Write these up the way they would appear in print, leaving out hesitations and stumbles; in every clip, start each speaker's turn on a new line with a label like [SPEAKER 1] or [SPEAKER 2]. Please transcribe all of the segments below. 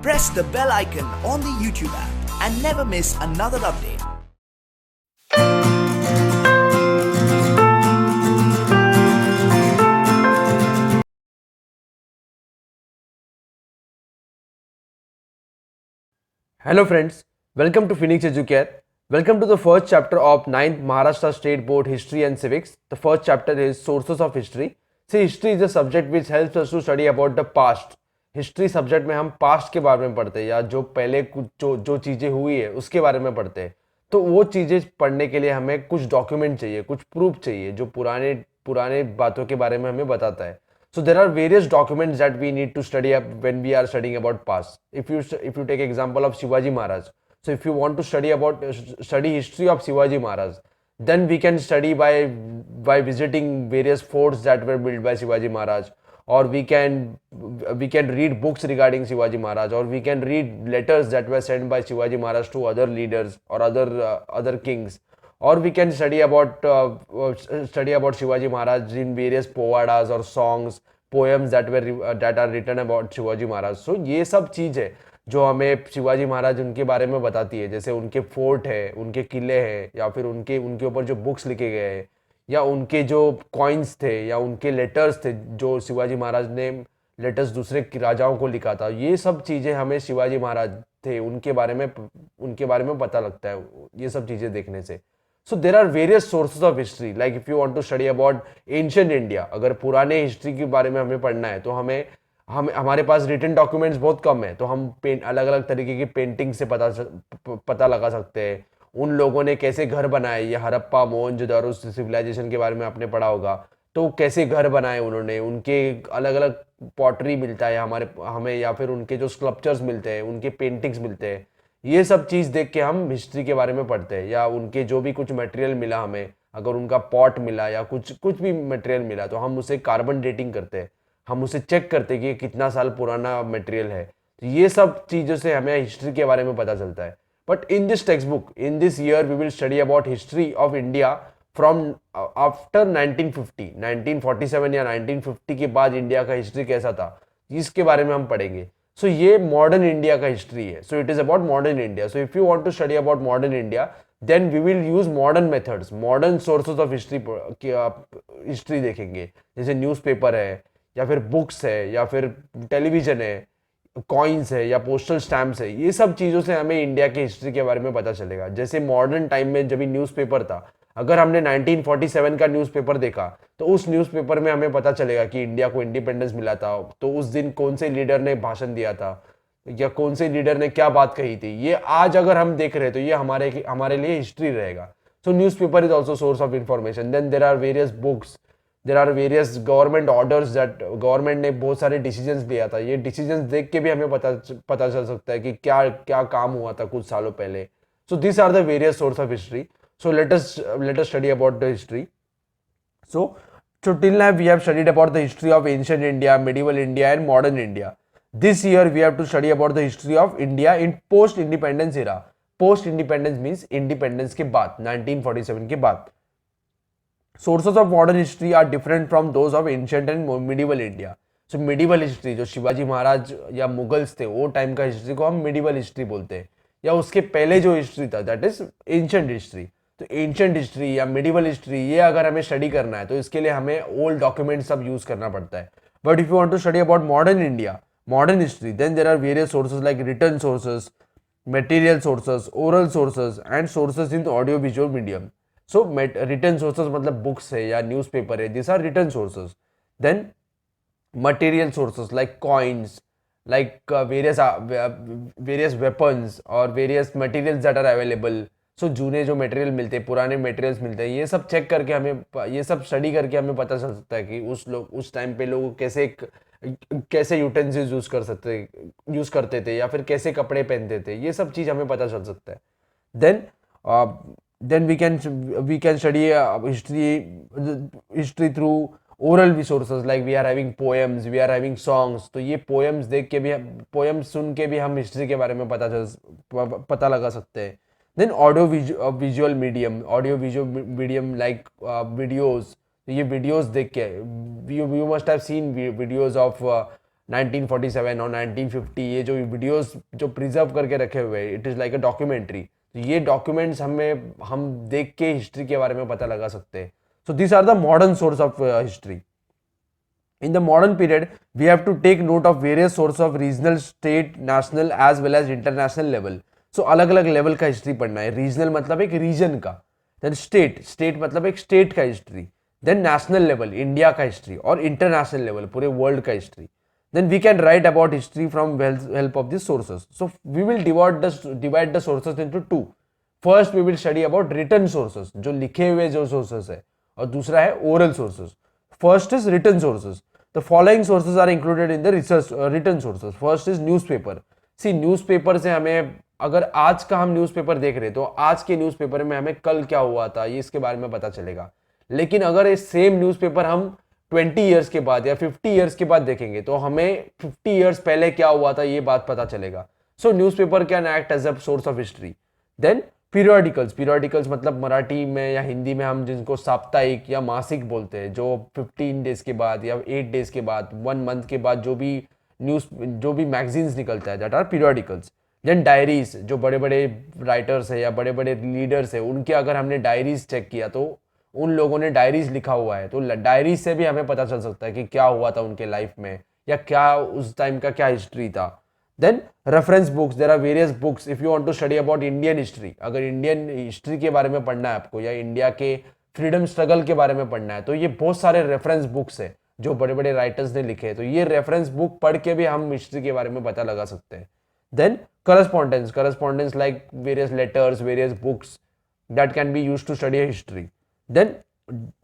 [SPEAKER 1] press the bell icon on the YouTube app and never miss another update.
[SPEAKER 2] Hello friends, welcome to Phoenix Educare. Welcome to the first chapter of 9th Maharashtra State Board History and Civics. The first chapter is Sources of History. See, history is a subject which helps us to study about the past. History subject में हम past के बारे में पढ़ते हैं या जो पहले कुछ जो चीज़ें हुई है उसके बारे में पढ़ते हैं. तो वो चीज़ें पढ़ने के लिए हमें कुछ डॉक्यूमेंट चाहिए, कुछ प्रूफ चाहिए जो पुराने पुराने बातों के बारे में हमें बताता है. So there are various documents that we need to study up when we are studying about past. If you take example of Shivaji Maharaj, so if you want to study history of Shivaji Maharaj, then we can study by visiting various forts that were built by Shivaji Maharaj, or we can read books regarding Shivaji Maharaj, or we can read letters that were sent by Shivaji Maharaj to other leaders or other kings, or we can study about Shivaji Maharaj in various povadas or songs, poems that are written about Shivaji Maharaj. So ये सब चीज़ है जो हमें शिवाजी महाराज उनके बारे में बताती है. जैसे उनके फोर्ट है, उनके किले हैं, या फिर उनके ऊपर जो बुक्स लिखे गए हैं, या उनके जो कॉइन्स थे, या उनके लेटर्स थे जो शिवाजी महाराज ने लेटर्स दूसरे राजाओं को लिखा था. ये सब चीज़ें हमें शिवाजी महाराज थे उनके बारे में पता लगता है ये सब चीज़ें देखने से. So there are various sources of history. Like if you want to study about ancient India, अगर पुराने हिस्ट्री के बारे में हमें पढ़ना है तो हमारे पास रिटन डॉक्यूमेंट्स बहुत कम है. तो हम अलग अलग तरीके की पेंटिंग से पता लगा सकते हैं उन लोगों ने कैसे घर बनाए. ये हड़प्पा मोहनजोदड़ो सिविलाइजेशन के बारे में आपने पढ़ा होगा. तो कैसे घर बनाए उन्होंने, उनके अलग अलग पॉटरी मिलता है हमें, या फिर उनके जो स्कल्पचर्स मिलते हैं, उनके पेंटिंग्स मिलते हैं. ये सब चीज़ देख के हम हिस्ट्री के बारे में पढ़ते हैं. या उनके जो भी कुछ मटेरियल मिला हमें, अगर उनका पॉट मिला या कुछ भी मटेरियल मिला, तो हम उसे कार्बन डेटिंग करते हैं. हम उसे चेक करते हैं कि ये कितना साल पुराना मटेरियल है. तो ये सब चीज़ों से हमें हिस्ट्री के बारे में पता चलता है. But in this textbook, in this year we will study about history of India from after 1950, 1947 या 1950 के बाद इंडिया का हिस्ट्री कैसा था, इसके बारे में हम पढ़ेंगे. So ये मॉडर्न इंडिया का हिस्ट्री है. So it is about modern India. So if you want to study about modern India, then we will use modern methods, modern sources of history देखेंगे. जैसे न्यूज़पेपर है, या फिर बुक्स है, या फिर टेलीविजन है, कॉइन्स है, या पोस्टल स्टैम्प्स है. ये सब चीज़ों से हमें इंडिया के हिस्ट्री के बारे में पता चलेगा. जैसे मॉडर्न टाइम में जब भी न्यूज़पेपर था, अगर हमने 1947 का न्यूज़पेपर देखा तो उस न्यूज़पेपर में हमें पता चलेगा कि इंडिया को इंडिपेंडेंस मिला था. तो उस दिन कौन से लीडर ने भाषण दिया था, या कौन से लीडर ने क्या बात कही थी. ये आज अगर हम देख रहे हैं तो ये हमारे लिए हिस्ट्री रहेगा. So newspaper is also source of information. Then there are various books, there are various government orders that government ने बहुत सारे डिसीजंस लिया था. ये डिसीजंस देख के भी हमें पता चल सकता है कि क्या काम हुआ था कुछ सालों पहले. So this are the various source of history. So let us study about the history. So till now we have studied about the history of ancient India, medieval India, and modern India. This year we have to study about the history of India in post-independence era. Post-independence means independence के बाद, 1947 के बाद. Sources of modern history are different from those of ancient and medieval India. So medieval history जो शिवाजी महाराज या Mughals थे वो time का history को हम medieval history बोलते हैं. या उसके पहले जो हिस्ट्री था दैट इज एंशिएंट हिस्ट्री. तो एंशिएंट हिस्ट्री या मिडिवल हिस्ट्री ये अगर हमें स्टडी करना है तो इसके लिए हमें ओल्ड डॉक्यूमेंट्स सब यूज करना पड़ता है. But if you want to study about modern India, modern history, then there are various sources like written sources, material sources, oral sources, and sources in audio visual medium. So written sources मतलब books है या newspaper है, this are written sources. Then material sources like coins, like various weapons or various materials that are available. So जूने जो material मिलते हैं, पुराने materials मिलते हैं, ये सब चेक करके ये सब स्टडी करके हमें पता चल सकता है कि उस टाइम पे लोग कैसे यूटेंसिल्स यूज करते थे, या फिर कैसे कपड़े पहनते थे. ये सब चीज़ हमें पता चल सकता है. Then we can study history through oral resources. Like we are having poems, we are having songs. तो ये पोएम्स देख के भी, पोएम्स सुन के भी हम हिस्ट्री के बारे में पता लगा सकते हैं. Then audio visual medium like videos. तो ये वीडियोज देख के, you must have seen videos of 1947 और 1950, ये जो वीडियोस जो प्रिजर्व करके रखे हुए हैं, it is like a documentary. तो ये डॉक्यूमेंट्स हम देख के हिस्ट्री के बारे में पता लगा सकते हैं। So this are the modern source of history. In the modern period, we have to take note of various sources of regional, state, national as well as international level. So अलग अलग level का history पढ़ना है। Regional मतलब एक reason का, then state मतलब एक स्टेट का history, then national level India का हिस्ट्री, और इंटरनेशनल लेवल पूरे वर्ल्ड का history. Then we can write about history from help of these sources. So we will divide the sources into two. First we will study about written sources, जो लिखे हुए जो sources है, और दूसरा है oral sources. First is written sources. The following sources are included in the research written sources. First is newspaper. See newspaper से हमें, अगर आज का हम न्यूज़पेपर देख रहे हैं तो आज के न्यूज़पेपर में हमें कल क्या हुआ था ये इसके बारे में पता चलेगा। लेकिन अगर ये सेम न्यूज़पेपर हम 20 ईयर्स के बाद या 50 ईयर्स के बाद देखेंगे तो हमें 50 ईयर्स पहले क्या हुआ था ये बात पता चलेगा। So newspaper can act as a source of history. Then periodicals मतलब मराठी में या हिंदी में हम जिनको साप्ताहिक या मासिक बोलते हैं, जो 15 डेज के बाद या 8 डेज के बाद 1 मंथ के बाद जो भी मैगजीन्स निकलता है, that are periodicals. Then diaries, जो बड़े बड़े राइटर्स है या बड़े बड़े लीडर्स है उनके अगर हमने डायरीज चेक किया तो उन लोगों ने डायरीज लिखा हुआ है, तो डायरीज से भी हमें पता चल सकता है कि क्या हुआ था उनके लाइफ में या क्या उस टाइम का क्या हिस्ट्री था। Then reference books, there are various books if you want to study about Indian history. अगर इंडियन हिस्ट्री के बारे में पढ़ना है आपको या इंडिया के फ्रीडम स्ट्रगल के बारे में पढ़ना है तो ये बहुत सारे रेफरेंस बुक्स है जो बड़े बड़े राइटर्स ने लिखे हैं, तो ये रेफरेंस बुक पढ़ के भी हम हिस्ट्री के बारे में पता लगा सकते हैं। Then correspondence like various letters, various books that can be used to study history. Then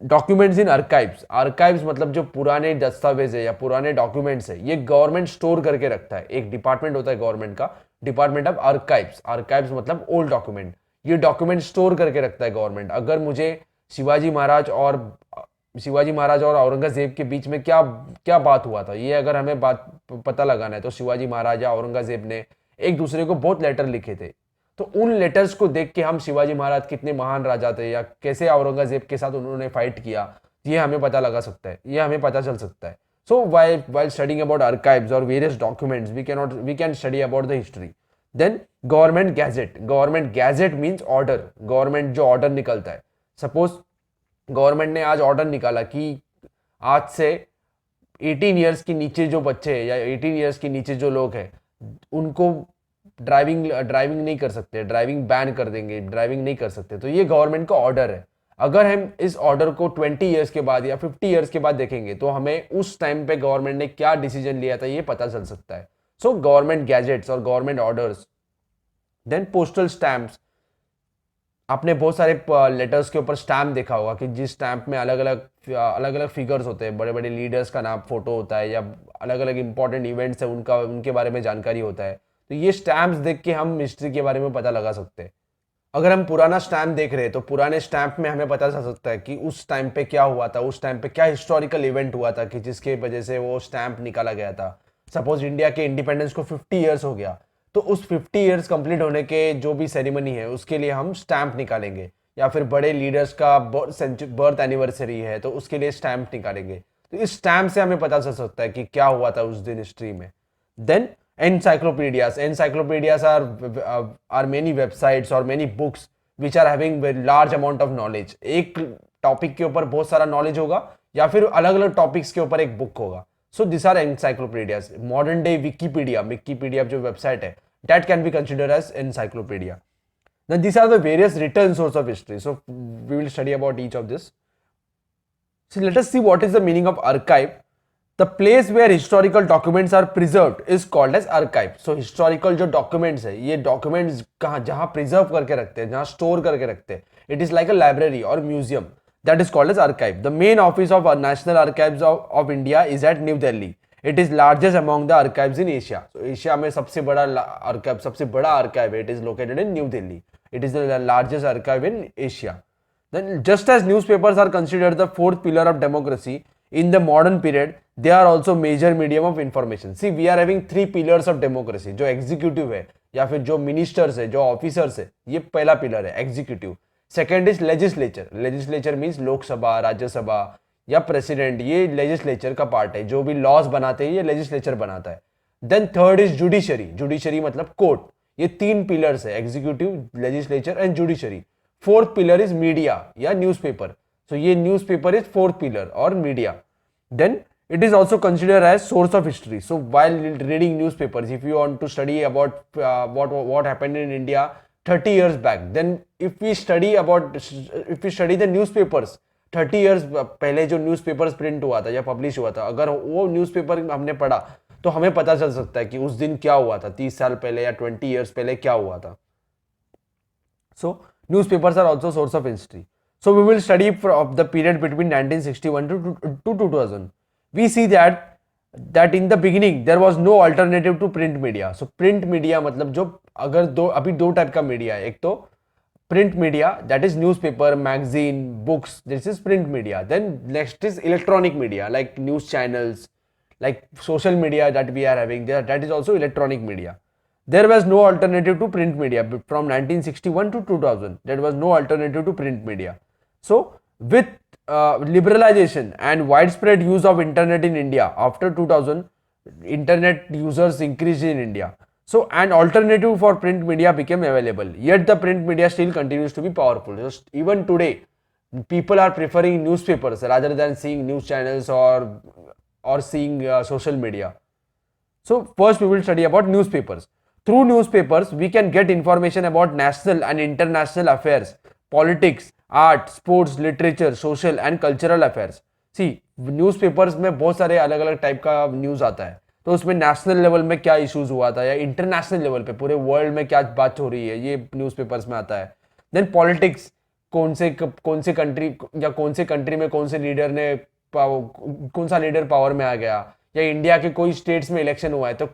[SPEAKER 2] documents in archives मतलब जो पुराने दस्तावेज है या पुराने डॉक्यूमेंट्स है ये गवर्नमेंट स्टोर करके रखता है। एक डिपार्टमेंट होता है गवर्नमेंट का, डिपार्टमेंट ऑफ आर्काइव्स मतलब ओल्ड डॉक्यूमेंट। ये डॉक्यूमेंट स्टोर करके रखता है गवर्नमेंट। अगर मुझे शिवाजी महाराज और औरंगजेब के बीच में क्या बात हुआ था ये अगर हमें बात पता लगाना है तो शिवाजी महाराज या औरंगजेब ने एक दूसरे को बहुत लेटर लिखे थे, तो उन लेटर्स को देख के हम शिवाजी महाराज कितने महान राजा थे या कैसे औरंगजेब के साथ उन्होंने फाइट किया ये हमें पता लगा सकता है, ये हमें पता चल सकता है। सो while studying about archives or various documents we can study about the history. Then government gazette means order, government जो ऑर्डर निकलता है। सपोज गवर्नमेंट ने आज ऑर्डर निकाला कि आज से 18 ईयर्स के नीचे जो बच्चे हैं या 18 ईयर्स के नीचे जो लोग हैं उनको ड्राइविंग नहीं कर सकते, ड्राइविंग बैन कर देंगे, ड्राइविंग नहीं कर सकते, तो ये गवर्नमेंट का ऑर्डर है। अगर हम इस ऑर्डर को 20 ईयर्स के बाद या 50 ईयर्स के बाद देखेंगे तो हमें उस टाइम पे गवर्नमेंट ने क्या डिसीजन लिया था ये पता चल सकता है। सो गवर्नमेंट गैजेट्स और government orders. Then postal stamps, आपने बहुत सारे लेटर्स के ऊपर स्टैम्प देखा होगा कि जिस स्टैम्प में अलग अलग फिगर्स होते हैं, बड़े बड़े लीडर्स का नाम फोटो होता है या अलग अलग इंपॉर्टेंट इवेंट्स है उनके बारे में जानकारी होता है, तो ये स्टैम्प्स देख के हम हिस्ट्री के बारे में पता लगा सकते हैं। अगर हम पुराना स्टैम्प देख रहे हैं तो पुराने स्टैम्प में हमें पता चल सकता है कि उस टाइम पे क्या हुआ था, उस टाइम पे क्या हिस्टोरिकल इवेंट हुआ था कि जिसके वजह से वो स्टैम्प निकाला गया था। सपोज इंडिया के इंडिपेंडेंस को 50 ईयर्स हो गया तो उस 50 ईयर्स कंप्लीट होने के जो भी सेरेमनी है उसके लिए हम स्टैम्प निकालेंगे, या फिर बड़े लीडर्स का बर्थ एनिवर्सरी है तो उसके लिए स्टैम्प निकालेंगे। तो इस स्टैम्प से हमें पता चल सकता है कि क्या हुआ था उस दिन हिस्ट्री में। Then encyclopedias are many websites और many books which are having very large amount of knowledge। एक टॉपिक के ऊपर बहुत सारा नॉलेज होगा या फिर अलग अलग टॉपिक्स के ऊपर एक बुक होगा। So this are encyclopedias। Modern day Wikipedia जो वेबसाइट है that can be considered as encyclopedia। Then these are the various written source of history, so we will study about each of this। So let us see what is the meaning of archive। The place where historical documents are preserved is called as archive। So historical जो documents है ये documents जहाँ preserve करके रखते हैं, जहाँ store करके रखते हैं, it is like a library or museum, that is called as archive। The main office of National Archives of India is at New Delhi। It is largest among the archives in Asia। So Asia में सबसे बड़ा archive है, it is located in New Delhi। It is the largest archive in Asia। Then just as newspapers are considered the fourth pillar of democracy in the modern period, they are also major medium of information। See we are having 3 pillars of democracy। जो executive है या फिर जो ministers है, जो officers है, ये पहला pillar है executive। Second is legislature means Lok Sabha, Rajya Sabha या प्रेसिडेंट, ये लेजिस्लेचर का पार्ट है, जो भी लॉज बनाते हैं ये लेजिस्लेचर बनाता है. Then third is judiciary. Judiciary मतलब कोर्ट. ये 3 पिलर्स है, executive, legislature and judiciary. Fourth pillar is media या न्यूज़पेपर. सो ये न्यूज़पेपर इज फोर्थ पिलर और media. Then it is also considered as source of history. So while reading newspapers, if you want to study about what happened in India 30 years back, then if we study the newspapers 30 years पहले जो newspapers print हुआ था या publish हुआ था, अगर वो newspaper हमने पढ़ा तो हमें पता चल सकता है कि उस दिन क्या हुआ था, 30 साल पहले या 20 years पहले क्या हुआ था. So newspapers are also source of history. So we will study of the period between 1961 to 2000. We see that in the beginning there was no alternative to print media. So print media मतलब जो अगर अभी दो type का media है, एक तो print media, that is newspaper, magazine, books, this is print media. Then next is electronic media like news channels, like social media that we are having there, that is also electronic media. There was no alternative to print media from 1961 to 2000. There was no alternative to print media. So with liberalization and widespread use of internet in India after 2000, internet users increased in India. So an alternative for print media became available. Yet the print media still continues to be powerful. Just even today, people are preferring newspapers rather than seeing news channels or seeing social media. So first we will study about newspapers. Through newspapers, we can get information about national and international affairs, politics, art, sports, literature, social and cultural affairs. See newspapers में बहुत सारे अलग अलग type का news आता है, तो उसमें नेशनल लेवल में क्या इश्यूज हुआ था या इंटरनेशनल लेवल पे पूरे वर्ल्ड में क्या बात हो रही है, ये न्यूज़पेपर्स में आता है. देन पॉलिटिक्स, कौन से कंट्री या कौन से कंट्री में कौन से लीडर ने कौन सा लीडर पावर में आ गया, या इंडिया के कोई स्टेट्स में इलेक्शन हुआ है तो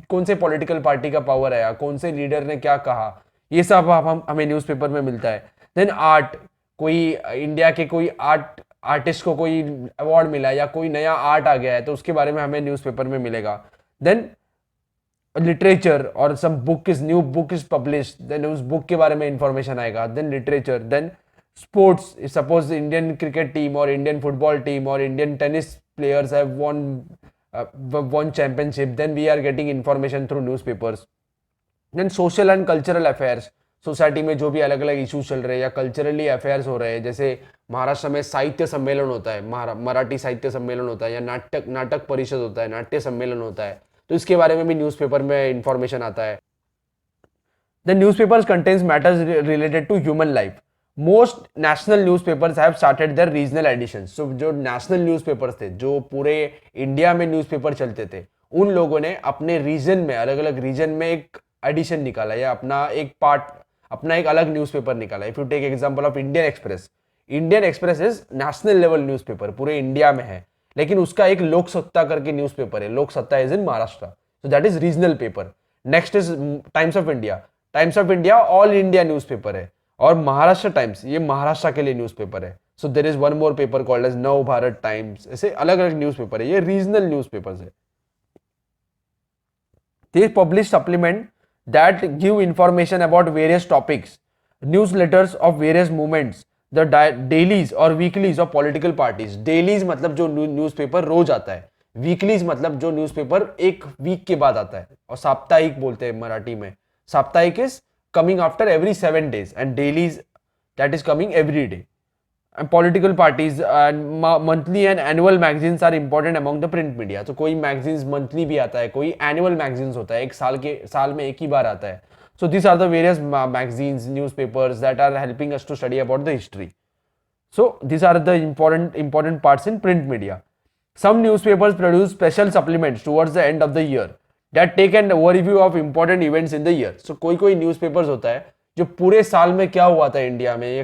[SPEAKER 2] कौन से पॉलिटिकल पार्टी का पावर आया, कौन से लीडर ने क्या कहा, ये सब हमें न्यूज़पेपर में मिलता है. देन आर्ट, कोई इंडिया के कोई आर्टिस्ट को कोई अवार्ड मिला या कोई नया आर्ट आ गया है तो उसके बारे में हमें न्यूज़पेपर में मिलेगा. देन लिटरेचर और some new book is publish, then उस बुक के बारे में इंफॉर्मेशन आएगा. Then literature. Then sports, suppose Indian cricket team और इंडियन फुटबॉल टीम और Indian tennis players have won championship, then we are getting information through newspapers. Then social and cultural affairs, society में जो भी अलग अलग issues चल रहे हैं या कल्चरली अफेयर्स हो रहे हैं, जैसे महाराष्ट्र में साहित्य सम्मेलन होता है, मराठी साहित्य सम्मेलन होता है, या नाटक परिषद होता है, नाट्य सम्मेलन होता है, तो इसके बारे में भी न्यूज़पेपर में इंफॉर्मेशन आता है. The newspapers contains matters related to human life. Most national newspapers have started their regional editions. So जो नेशनल न्यूज़पेपर्स थे, जो पूरे इंडिया में न्यूज़पेपर चलते थे, उन लोगों ने अपने रीजन में, अलग अलग रीजन में एक एडिशन निकाला या अपना एक अलग न्यूज़पेपर निकाला. If you take example of Indian Express, Indian Express is national level newspaper, पूरे इंडिया में है, लेकिन उसका एक लोक सत्ता करके न्यूज़पेपर है. लोक सत्ता is in Maharashtra, so that is regional paper. Next is times of India. Times of India all India newspaper है, और महाराष्ट्र टाइम्स ये महाराष्ट्र के लिए न्यूज़पेपर है. So there is one more paper called as Nav Bharat times. ऐसे अलग अलग न्यूज़पेपर है, ये रीजनल न्यूज़पेपर्स है. They publish supplement that give information about various topics, newsletters of various movements, the dailies or weeklies of political parties. dailies मतलब जो newspaper रोज आता है, weeklies मतलब जो न्यूज़पेपर एक वीक के बाद आता है, और साप्ताहिक बोलते हैं मराठी में. साप्ताहिक is coming after every 7 days and dailies that is coming every day. And political parties and monthly and annual magazines are important among the print media. तो कोई magazines monthly भी आता है, कोई annual magazines होता है, एक साल में एक ही बार आता है. So these are the various magazines, newspapers that are helping us to study about the history. So these are the important parts in print media. Some newspapers produce special supplements towards the end of the year that take an overview of important events in the year. So कोई newspapers होता है जो पूरे साल में क्या हुआ था इंडिया में, या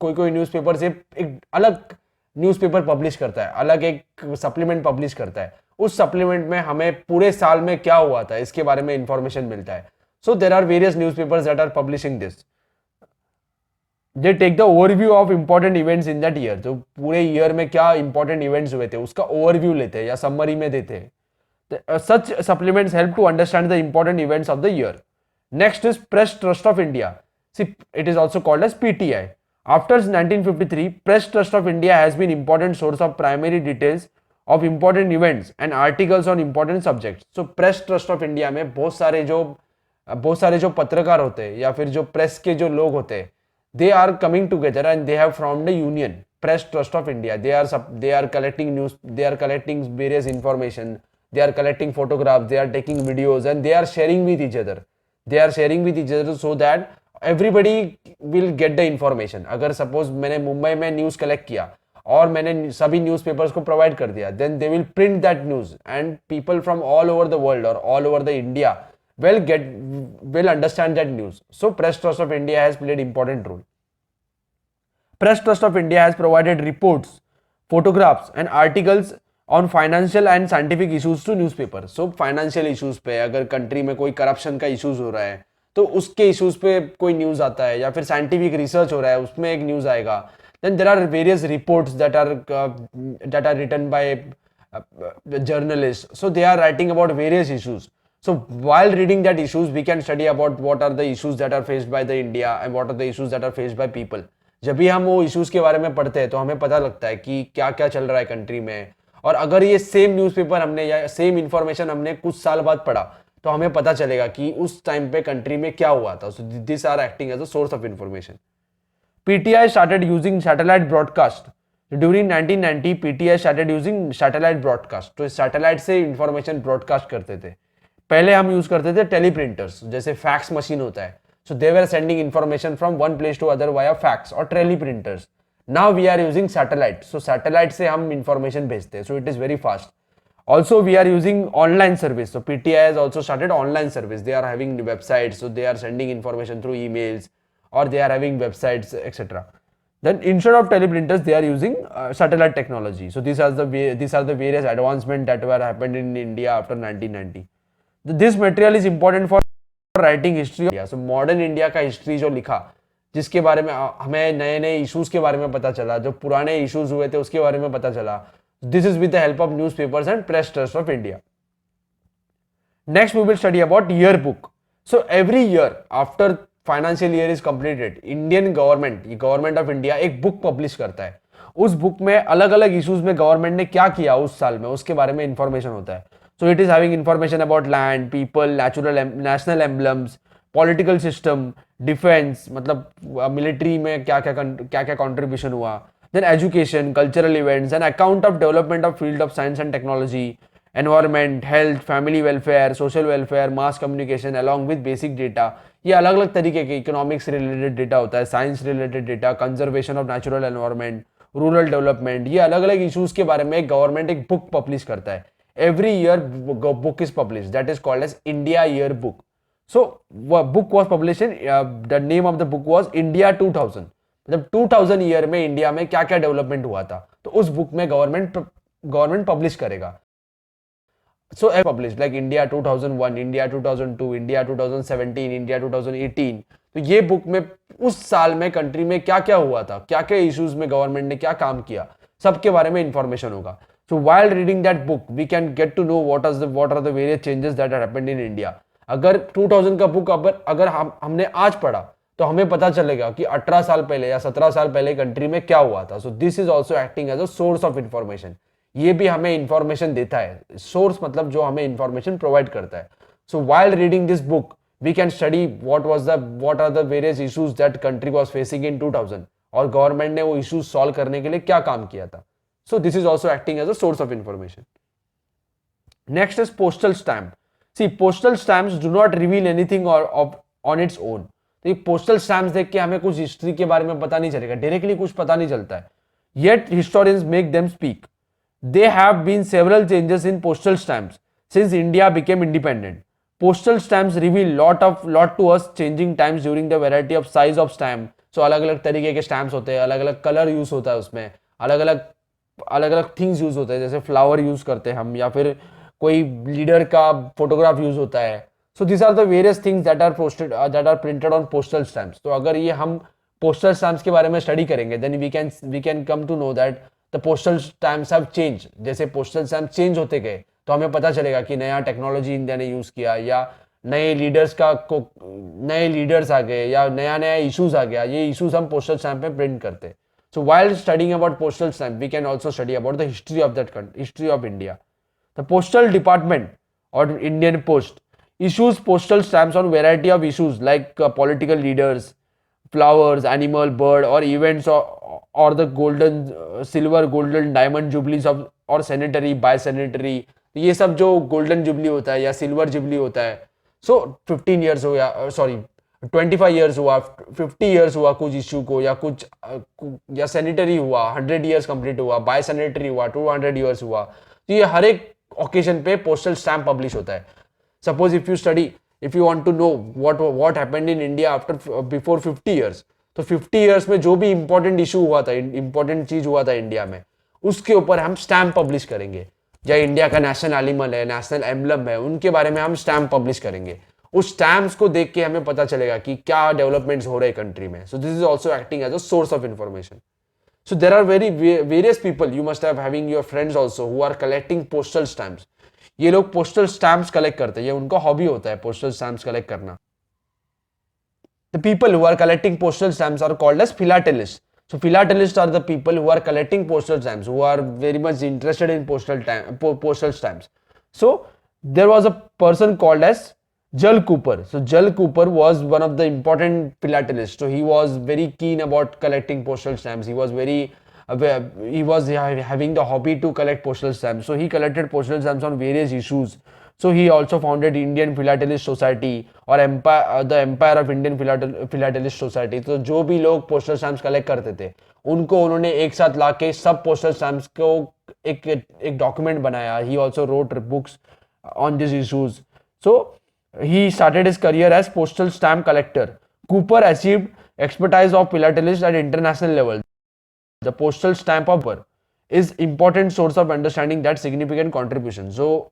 [SPEAKER 2] कोई न्यूज़पेपर से एक अलग न्यूज़पेपर पब्लिश करता है, अलग एक सप्लीमेंट पब्लिश करता है. उस सप्लीमेंट में हमें पूरे साल में क्या हुआ था इसके बारे में इंफॉर्मेशन मिलता है. So there are various newspapers that are publishing this. They take the overview of important events in that year. तो पूरे ईयर में क्या इंपॉर्टेंट इवेंट्स हुए थे उसका ओवरव्यू लेते हैं या समरी में देते हैं. Such supplements help to understand the important events of the year. Next is Press Trust of India. It is also called as PTI. After 1953, Press Trust of India has been important source of primary details of important events and articles on important subjects. So Press Trust of India में बहुत सारे जो पत्रकार होते हैं या फिर जो प्रेस के जो लोग होते हैं, they are coming together and they have formed a union, Press Trust of India. They are collecting news, they are collecting various information, they are collecting photographs, they are taking videos and they are sharing with each other. They are sharing with each other so that everybody will get the information. अगर suppose मैंने मुंबई में news collect किया और मैंने सभी newspapers को provide कर दिया, then they will print that news and people from all over the world और all over the India will understand that news. So Press Trust of India has played important role. Press Trust of India has provided reports, photographs and articles on financial and scientific issues to newspaper. So financial issues पे अगर country में कोई corruption का issues हो रहा है तो उसके इश्यूज पे कोई न्यूज आता है, या फिर साइंटिफिक रिसर्च हो रहा है उसमें एक न्यूज आएगा. Then there are various reports that are written by journalists. So they are writing about various issues. So while reading that issues, we can study about what are the issues that are faced by the India and what are the issues that are faced by people. जब भी हम वो issues के बारे में पढ़ते हैं तो हमें पता लगता है कि क्या क्या चल रहा है कंट्री में. और अगर ये सेम न्यूज़पेपर हमने या सेम इंफॉर्मेशन हमने कुछ साल बाद पढ़ा तो हमें पता चलेगा कि उस टाइम पे कंट्री में क्या हुआ था. So this are acting as a source of information. PTI started using satellite broadcast. During 1990, PTI started using satellite broadcast. तो सैटेलाइट से इंफॉर्मेशन ब्रॉडकास्ट करते थे. पहले हम यूज करते थे टेलीप्रिंटर्स, जैसे फैक्स मशीन होता है. So they were sending information from one place to other via fax और teleprinters. Now we are using satellite. So satellite से हम इंफॉर्मेशन भेजते हैं. So it is very fast. Also, we are using online service. So PTI has also started online service. They are having websites, so they are sending information through emails, or they are having websites, etc. Then instead of teleprinters, they are using satellite technology. So these are the various advancements that were happened in India after 1990. This material is important for writing history. So modern India का history जो लिखा, जिसके बारे में हमें नए नए issues के बारे में पता चला, जो पुराने इश्यूज हुए थे उसके बारे में पता चला. This is with the help of newspapers and Press Trust of India. Next, we will study about yearbook. So every year after financial year is completed, Indian government of India एक book publish करता है. उस book में अलग अलग issues में government ने क्या किया उस साल में, उसके बारे में information होता है. So it is having information about land, people, national emblems, political system, defense, मतलब military में क्या क्या contribution हुआ. Then education, cultural events, an account of development of field of science and technology, environment, health, family welfare, social welfare, mass communication, along with basic data. ये अलग अलग तरीके के इकोनॉमिक्स से रिलेटेड डेटा होता है, science related data, conservation of natural environment, rural development. ये अलग अलग इशूज के बारे में गवर्नमेंट एक बुक पब्लिश करता है. Every year book is publish, that is called as India year book. So book was publish in, the name of the book was India 2000. मतलब 2000 ईयर में इंडिया में क्या क्या डेवलपमेंट हुआ था तो उस बुक में गवर्नमेंट पब्लिश करेगा. So publish like India 2001, India 2002, India 2017, India 2018. तो ये बुक में उस साल में कंट्री में क्या क्या हुआ था, क्या क्या इश्यूज में गवर्नमेंट ने क्या काम किया, सबके बारे में इंफॉर्मेशन होगा. So while reading that book we can get to know what are the various changes that are happened in India. अगर 2000 का बुक अगर हमने आज पढ़ा तो हमें पता चलेगा कि 18 साल पहले या 17 साल पहले कंट्री में क्या हुआ था. So this is also acting as a source of information. ये भी हमें इंफॉर्मेशन देता है. सोर्स मतलब जो हमें इंफॉर्मेशन प्रोवाइड करता है. So while reading this book we can study what are the various issues that country was facing in 2000 और गवर्नमेंट ने वो इश्यूज सॉल्व करने के लिए क्या काम किया था. So this is also acting as a source of information. Next is postal stamp. See postal stamps do not reveal anything on its own. तो ये पोस्टल स्टैम्प्स देख के हमें कुछ हिस्ट्री के बारे में पता नहीं चलेगा, डायरेक्टली कुछ पता नहीं चलता है. Yet historians make them speak. They have been several changes in postal stamps since India became independent. Postal stamps reveal lot to us changing times during the variety of size of stamp. So अलग अलग तरीके के stamps होते हैं, अलग अलग colour use होता है उसमें, अलग अलग थिंग्स यूज होते हैं, जैसे फ्लावर यूज करते हैं हम, या फिर कोई लीडर का फोटोग्राफ यूज होता है. So these are the various things that are posted that are printed on postal stamps. तो अगर ये हम postal stamps के बारे में स्टडी करेंगे then we can come to know that the postal stamps have changed. जैसे postal stamps चेंज होते गए तो हमें पता चलेगा कि नया टेक्नोलॉजी इंडिया ने यूज किया या नए लीडर्स आ गए या नया नया इश्यूज आ गया, ये इश्यूज हम पोस्टल स्टैम्प में प्रिंट करते हैं. सो while studying about postal stamp, we can also study about the history of that country, history of India. The postal department or Indian Post issues postal stamps on variety of issues like political leaders, flowers, animal, bird, or events, or the golden, silver, golden, diamond jubilees of और sanitary बायसैनिटरी. ये सब जो golden jubilee होता है या silver jubilee होता है, सो 15 years हो या सॉरी 25 ईयर्स हुआ, 50 ईयर्स हुआ कुछ इश्यू को, या कुछ या सैनिटरी हुआ 100 ईयर्स कंप्लीट हुआ, बाय सैनिटरी हुआ 200 ईयर्स हुआ. तो ये हर एक ओकेजन पे पोस्टल स्टैम्प पब्लिश होता है. Suppose if you want to know what happened in India after before 50 years, तो 50 ईयर्स में जो भी इंपॉर्टेंट इशू हुआ था, इंपॉर्टेंट चीज हुआ था इंडिया में, उसके ऊपर हम स्टैम्प पब्लिश करेंगे. या इंडिया का नेशनल एनिमल है, नेशनल एम्बलम है, उनके बारे में हम स्टैम्प पब्लिश करेंगे. उस स्टैम्प्स को देख के हमें पता चलेगा कि क्या डेवलपमेंट्स हो रहे हैं कंट्री में. So this is also acting as a source of information. So there are various people, you must have having your friends also who are collecting postal stamps. ये लोग postal stamps collect करते हैं, ये उनका hobby होता है postal stamps collect करना. The people who are collecting postal stamps are called as philatelists. So philatelists are the people who are collecting postal stamps, who are very much interested in postal stamps. So there was a person called as Jal Cooper. So Jal Cooper was one of the important philatelists. So he was very keen about collecting postal stamps. He was having the hobby to collect postal stamps. So he collected postal stamps on various issues. So he also founded Indian Philatelist Society or the Empire of Indian Philatelist Society. तो जो भी लोग postal stamps collect करते थे, उनको उन्होंने एक साथ लाके सब postal stamps को एक document बनाया. He also wrote books on these issues. So he started his career as postal stamp collector. Cooper achieved expertise of philatelist at international level. The postal stamp paper is important source of understanding that significant contribution. So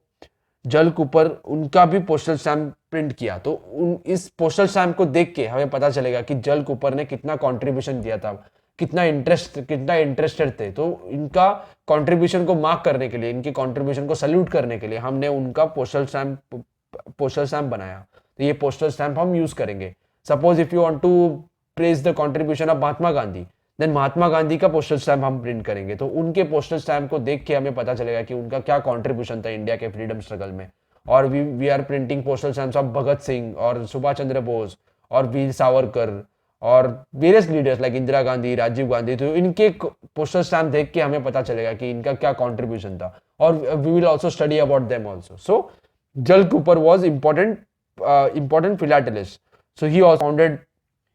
[SPEAKER 2] जल Cooper उनका भी postal stamp print किया, तो इस postal stamp को देख के हमें पता चलेगा कि जल कूपर ने कितना कंट्रीब्यूशन दिया था, कितना इंटरेस्टेड थे. तो इनका कंट्रीब्यूशन को मार्क करने के लिए, इनकी कंट्रीब्यूशन को सैल्यूट करने के लिए हमने उनका पोस्टल स्टैम्प बनाया. तो ये पोस्टल स्टैम्प हम यूज करेंगे. Suppose if you want to praise the contribution of Mahatma Gandhi, then Mahatma Gandhi का पोस्टल स्टैम्प हम प्रिंट करेंगे. तो उनके पोस्टल स्टैम्प को देख के हमें पता चलेगा कि उनका क्या कंट्रीब्यूशन था इंडिया के फ्रीडम स्ट्रगल में. और we are printing postal stamps of Bhagat Singh और सुभाष चंद्र बोस और वीर सावरकर और various leaders like Indira Gandhi, Rajiv Gandhi. तो इनके पोस्टल स्टैम्प देख के हमें पता चलेगा कि इनका क्या कंट्रीब्यूशन था, और we will also study about them also. So Jal Cooper was important philatelist. So he also founded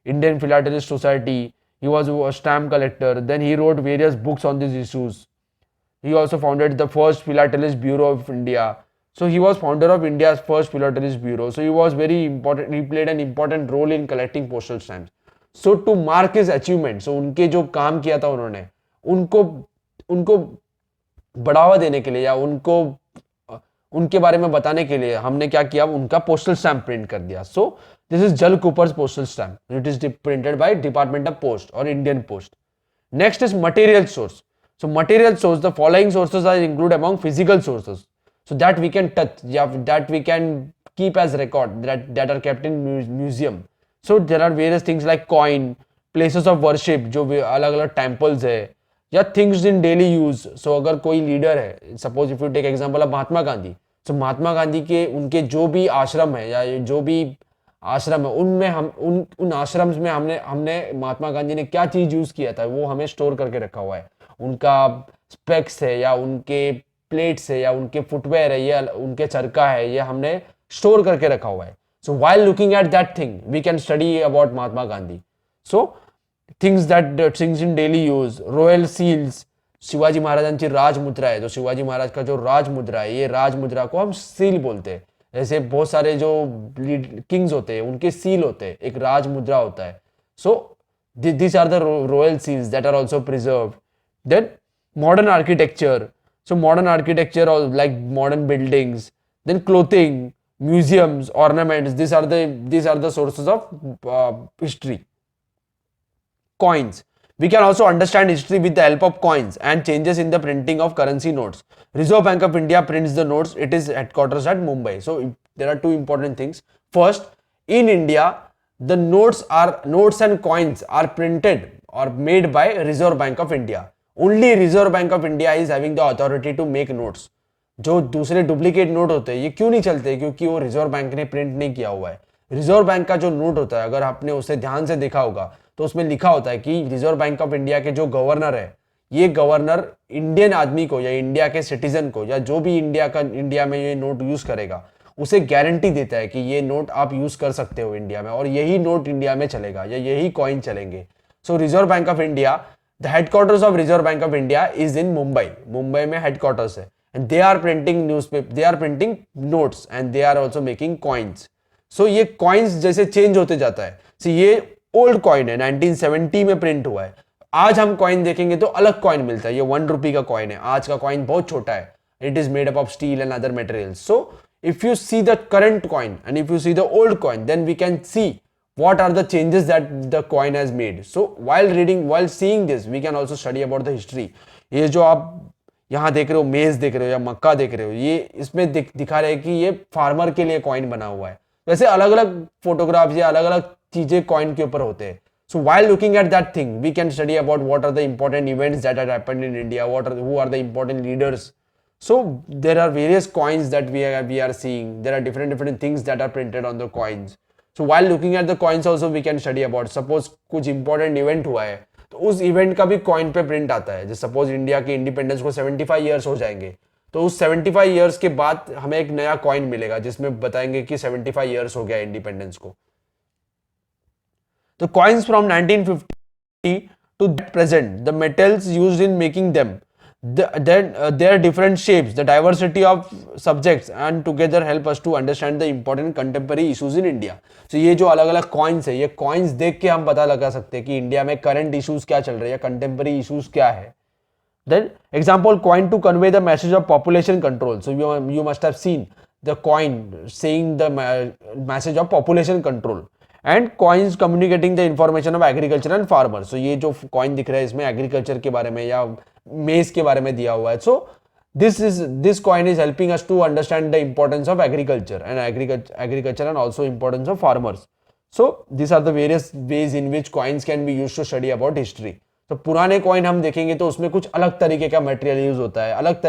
[SPEAKER 2] Indian Philatelist Society. He was a stamp collector. Then he wrote various books on these issues. He also founded the first Philatelist Bureau of India. So he was founder of India's first Philatelist Bureau. So he was very important. He played an important role in collecting postal stamps. So to mark his achievement, so उनके जो काम किया था उन्होंने, उनको बढ़ावा देने के लिए या उनके बारे में बताने के लिए हमने क्या किया, उनका पोस्टल स्टैम्प प्रिंट कर दिया. So this is Jal Cooper's postal stamp. It is printed by department of post और Indian post. Next is material source. So material source, the following sources are include among physical sources, so that we can touch या that we can keep as record, that are kept in museum. So there are various things like coin, places of worship जो अलग अलग temples है, या things in daily use. So अगर कोई leader है, suppose if you take example of Mahatma Gandhi, so Mahatma Gandhi के उनके जो भी आश्रम है या जो भी आश्रम है, उनमें हम उन आश्रम्स में हमने महात्मा गांधी ने क्या चीज यूज किया था वो हमें स्टोर करके रखा हुआ है. उनका स्पेक्स है या उनके प्लेट्स है या उनके फुटवेयर है या उनके चरखा है, ये हमने स्टोर करके रखा हुआ है. So while looking at that thing we can study about Mahatma Gandhi. So things in daily use, royal seals, Shivaji महाराजांची राजमुद्रा है, तो शिवाजी महाराज का जो राजमुद्रा है, ये राजमुद्रा को हम सील बोलते हैं. जैसे बहुत सारे जो किंग्स होते हैं उनके सील होते हैं, एक राजमुद्रा होता है. सो these are the royal seals that are also preserved. Then modern architecture. So modern architecture like modern buildings. Then clothing, museums, ornaments. These are the sources of history. Coins. We can also understand history with the help of coins and changes in the printing of currency notes. Reserve Bank of India prints the notes. It is headquarters at Mumbai. So there are two important things. First, in India, the notes and coins are printed or made by Reserve Bank of India. Only Reserve Bank of India is having the authority to make notes. जो दूसरे duplicate note होते हैं ये क्यों नहीं चलते? क्योंकि वो रिजर्व बैंक ने प्रिंट नहीं किया हुआ है. रिजर्व बैंक का जो नोट होता है, अगर आपने उसे ध्यान से देखा होगा तो उसमें लिखा होता है कि रिजर्व बैंक ऑफ इंडिया के जो गवर्नर है, ये गवर्नर इंडियन आदमी को या इंडिया के सिटीजन को या जो भी इंडिया में ये नोट यूज करेगा उसे गारंटी देता है कि ये नोट आप यूज कर सकते हो इंडिया में, और यही नोट इंडिया में चलेगा या यही कॉइन चलेंगे. So Reserve Bank of India, the headquarters of Reserve Bank of India is in Mumbai. Mumbai में हेडक्वार्टर्स है. And they are printing newspaper, they are printing notes and they are also making coins. So ये coins जैसे change होते जाता है. So ये old coin है, 1970 में print हुआ है. आज हम coin देखेंगे तो अलग coin मिलता है. ये 1 रुपये का coin है. आज का coin बहुत छोटा है. It is made up of steel and other materials. So if you see the current coin and if you see the old coin, then we can see what are the changes that the coin has made. So while seeing this, we can also study about the history. ये जो आप यहाँ देख रहे हो, मेज देख रहे हो या मक्का देख रहे हो, ये इसमें दिखा रहे हैं कि ये फार्मर के लिए कॉइन बना हुआ है. वैसे अलग अलग फोटोग्राफ्स या अलग अलग चीजें कॉइन के ऊपर होते हैं. So while looking at that thing we can study about what are the important events that are happened in India, who are the important leaders. So there are various coins that we are seeing. There are different things that are printed on the coins. So while looking at the coins also we can study about, suppose कुछ important event हुआ है तो उस event का भी coin पे print आता है. जैसे सपोज इंडिया के इंडिपेंडेंस को 75 ईयर्स हो जाएंगे तो उस 75 ईयर्स के बाद हमें एक नया कॉइन मिलेगा जिसमें बताएंगे कि 75 ईयर्स हो गया इंडिपेंडेंस को. तो coins from 1950 to present, the metals used in making them, their different shapes, the diversity of subjects and together help us to understand the important contemporary issues in India. So ये जो अलग अलग coins है, ये coins देख के हम पता लगा सकते हैं कि इंडिया में current issues क्या चल रहे हैं या contemporary issues क्या है. Then example, coin to convey the message of population control. So you must have seen the coin saying the message of population control. And coins communicating the information of agriculture and farmer. So ये जो coin दिख रहा है इसमें agriculture के बारे में या मेज के बारे में दिया हुआ है. So this coin is helping us to understand the importance of agriculture and also importance of farmers. So this are the various ways in which coins can be used to study about history. तो पुराने coin हम देखेंगे तो उसमें कुछ अलग तरीके का मटेरियल यूज होता है, अलग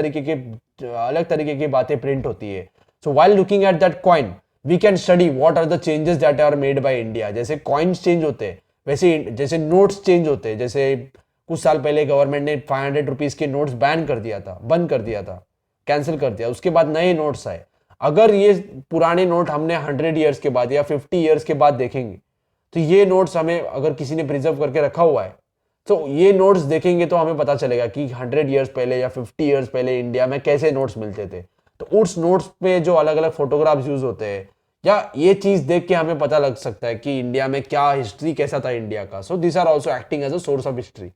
[SPEAKER 2] तरीके की बातें प्रिंट होती है. So while looking at that coin we can study what are the changes that are made by India. जैसे coins change होते हैं वैसे जैसे notes change होते हैं. जैसे कुछ साल पहले गवर्नमेंट ने 500 रुपीज के नोट्स बैन कर दिया था, बंद कर दिया था, कैंसिल कर दिया. उसके बाद नए नोट्स आए. अगर ये पुराने नोट हमने 100 ईयर्स के बाद या 50 ईयर्स के बाद देखेंगे तो ये नोट्स हमें अगर किसी ने प्रिजर्व करके रखा हुआ है तो ये नोट्स देखेंगे तो हमें पता चलेगा कि 100 ईयर्स पहले या 50 ईयर्स पहले इंडिया में कैसे नोट्स मिलते थे. तो उस नोट्स पे जो अलग अलग फोटोग्राफ्स यूज होते हैं या ये चीज देख के हमें पता लग सकता है कि इंडिया में क्या हिस्ट्री कैसा था इंडिया का. So this are also acting as a source of history.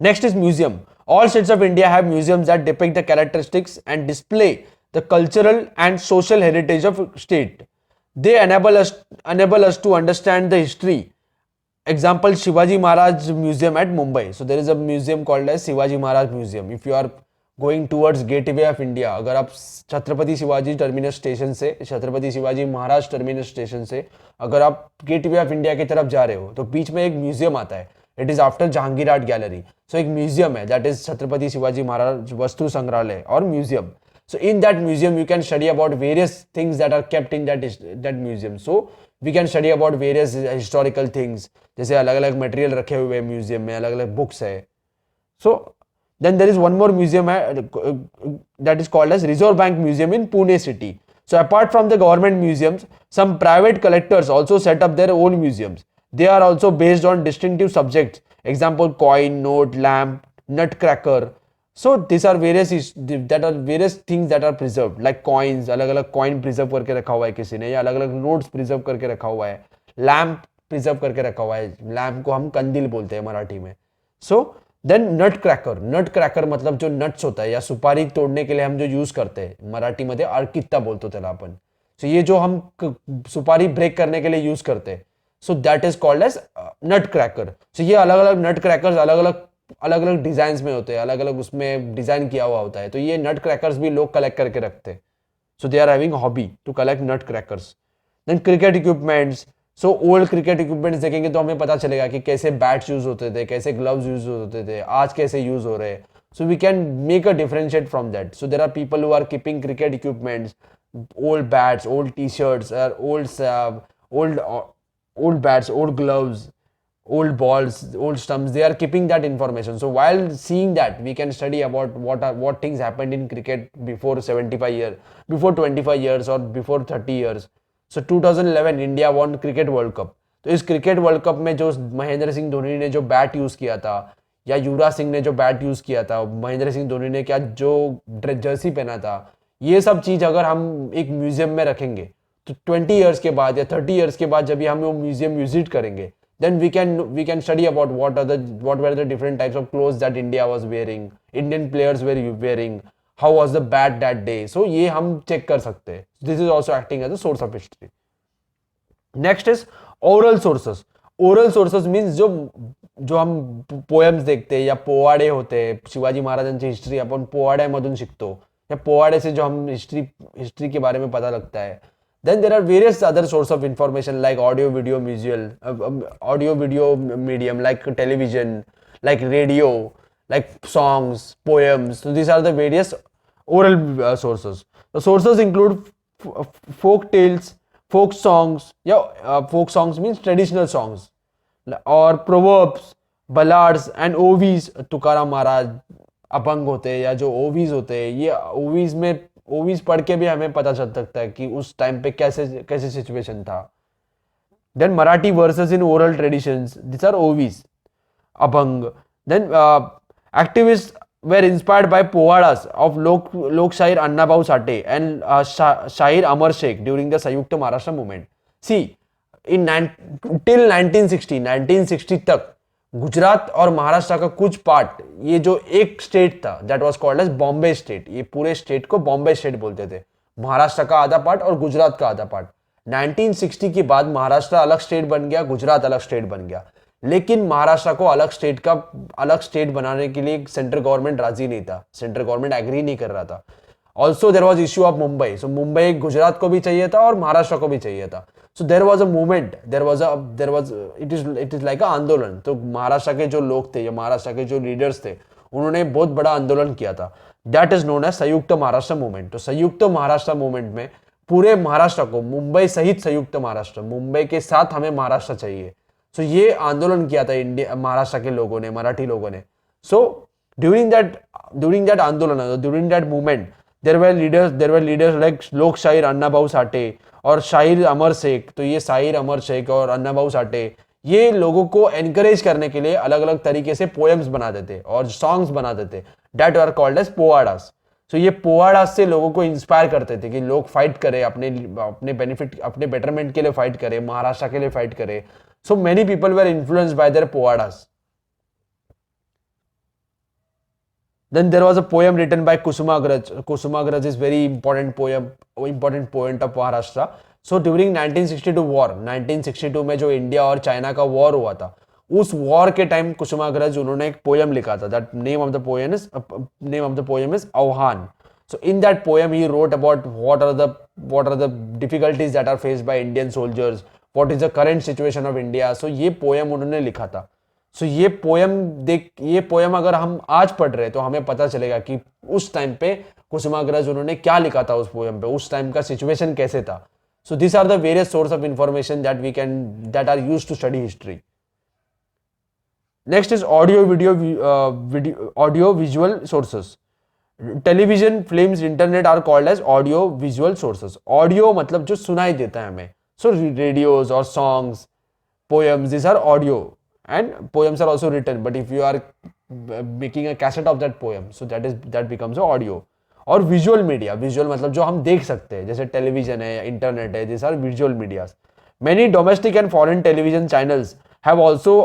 [SPEAKER 2] Next is museum. All states of India have museums that depict the characteristics and display the cultural and social heritage of state. They enable us to understand the history. Example, Shivaji Maharaj Museum at Mumbai. So there is a museum called as Shivaji Maharaj Museum. If you are going towards gateway of India, अगर आप Chhatrapati Shivaji terminus station से, छत्रपति शिवाजी महाराज terminus station से अगर आप gateway of India की तरफ जा रहे हो तो बीच में एक म्यूजियम आता है. It is after Jahangir art gallery. So एक म्यूजियम है दैट इज छत्रपति शिवाजी महाराज वस्तु संग्रहालय और museum. So in that museum you can study about various things that are kept in that museum. So we can study about various historical things. जैसे अलग अलग material रखे हुए हैं museum में, अलग अलग बुक्स है. So then there is one more museum that is called as Reserve Bank Museum in Pune city. So apart from the government museums, some private collectors also set up their own museums. They are also based on distinctive subjects. Example, coin, note, lamp, nutcracker. So these are various things that are preserved, like coins. अलग अलग coin preserve करके रखा हुआ है किसी ने, या अलग अलग notes preserve करके रखा हुआ है, lamp preserve करके रखा हुआ है. lamp को हम कंदील बोलते हैं मराठी में. So then nutcracker मतलब जो nuts होता है या सुपारी तोड़ने के लिए हम जो यूज करते हैं, मराठी मध्ये अर्कित्ता बोलतो त्याला आपण. So ये जो हम सुपारी ब्रेक करने के लिए यूज करते हैं, so that is called as nutcracker. So ये अलग अलग nutcrackers अलग अलग डिजाइन में होते हैं, अलग अलग उसमें डिजाइन किया हुआ होता है. तो ये नट क्रैकर्स भी लोग कलेक्ट करके रखते हैं. So they are having a hobby to collect nutcrackers. Then cricket equipments. So old cricket equipments देखेंगे तो हमें पता चलेगा कि कैसे बैट्स यूज होते थे, कैसे ग्लव्स यूज होते थे, आज कैसे यूज हो रहे हैं. So we can make a differentiate from that. So there are people who are keeping cricket equipments, old bats, old t-shirts, or old old bats, old gloves, old balls, old stumps. They are keeping that information. So while seeing that, we can study about what things happened in cricket before 75 years, before 25 years, or before 30 years. So 2011 India won cricket world cup. तो इस cricket world cup में जो महेंद्र सिंह धोनी ने जो bat use किया था, या युवराज सिंह ने जो बैट यूज किया था, महेंद्र सिंह धोनी ने क्या जो जर्सी पहना था, ये सब चीज अगर हम एक म्यूजियम में रखेंगे तो 20 ईयर्स के बाद या 30 ईयर्स के बाद जब भी हम वो म्यूजियम विजिट करेंगे, then we can study about what were the different types of clothes that India was wearing, Indian players were wearing, how was the bat that day. So ये हम चेक कर सकते हैं. This is also acting as a source of history. Next is oral sources. Oral sources means जो हम poems देखते हैं या पोवाडे होते हैं, शिवाजी महाराजांची हिस्ट्री आपण पोवाड्यामधून शिकतो, या पोवाडे से जो हम हिस्ट्री के बारे में पता लगता है. Then there are various other source of information like audio video medium, like television, like radio, like songs, poems. So these are the various oral sources. The sources include folk tales, folk songs. Folk songs means traditional songs, or proverbs, ballads and OVs. Tukaram महाराज अपंग होते हैं, या जो OVs होते हैं, ये OVs पढ़ के भी हमें पता चल सकता है कि उस टाइम पे कैसे सिचुएशन था. Then Marathi versus in oral traditions, this are OVs, abhang. Then activist were inspired by powadas of Lok Shahir Annabhau Sathe and Shahir Amar Shaikh during the Samyukta Maharashtra movement. See in till 1960 तक गुजरात और महाराष्ट्र का कुछ पार्ट, ये जो एक स्टेट था that was called as Bombay state, ये पूरे स्टेट को बॉम्बे स्टेट बोलते थे. महाराष्ट्र का आधा पार्ट और गुजरात का आधा पार्ट. 1960 के बाद महाराष्ट्र अलग स्टेट बन गया, गुजरात अलग स्टेट बन गया. लेकिन महाराष्ट्र को अलग स्टेट बनाने के लिए सेंट्रल गवर्नमेंट राजी नहीं था, सेंट्रल गवर्नमेंट एग्री नहीं कर रहा था. Also there was issue of Mumbai. So Mumbai Gujarat को भी चाहिए था और महाराष्ट्र को भी चाहिए था. So there was a movement, it is like a आंदोलन. तो महाराष्ट्र के जो लोग थे या महाराष्ट्र के जो लीडर्स थे, उन्होंने बहुत बड़ा आंदोलन किया था. दैट इज नोन एज संयुक्त महाराष्ट्र मूवमेंट. तो संयुक्त महाराष्ट्र मूवमेंट में पूरे महाराष्ट्र को, मुंबई सहित संयुक्त महाराष्ट्र, मुंबई के साथ हमें महाराष्ट्र चाहिए. सो ये आंदोलन किया था इंडिया महाराष्ट्र के लोगों ने, मराठी लोगों ने. सो ड्यूरिंग दैट आंदोलन, during that movement, there were leaders like लोक शाहीर अण्णाभाऊ साठे और शाहीर अमर शेख. तो ये शाहीर अमर शेख और अण्णाभाऊ साठे ये लोगों को एनकरेज करने के लिए अलग अलग तरीके से पोएम्स बनाते थे और सॉन्ग्स बनाते थे. That are called as powadas. So ये पोवाडास से लोगों को इंस्पायर करते थे कि लोग फाइट करें, अपने बेनिफिट, अपने बेटरमेंट के लिए फाइट करें, महाराष्ट्र के लिए फाइट करें. So many people were influenced by their powadas. Then there was a poem written by Kusumagraj. Kusumagraj is very important poet of Maharashtra. So during 1962 war, 1962 में जो इंडिया और चाइना का वॉर हुआ था, उस वॉर के टाइम कुसुमाग्रज उन्होंने एक पोएम लिखा था. That name of the poem is आह्वान. So in that poem he wrote about what are the difficulties that are faced by Indian soldiers, what is the current situation of India. So ये poem उन्होंने लिखा था. सो ये poem अगर हम आज पढ़ रहे तो हमें पता चलेगा कि उस टाइम पे कुसुमाग्रज उन्होंने क्या लिखा था उस पोएम पे, उस टाइम का सिचुएशन कैसे था. So this are the various source of information that are used to study history. Next is audio visual sources. Television, films, internet are called as audio visual sources. Audio मतलब जो सुनाई देता है हमें. So radios और songs, poems, this are audio. And poems are also written, but if you are making a cassette of that poem, so that becomes audio. और visual media, visual मतलब जो हम देख सकते हैं, जैसे टेलीविजन है, इंटरनेट है, these are visual medias. Many domestic and foreign television channels have also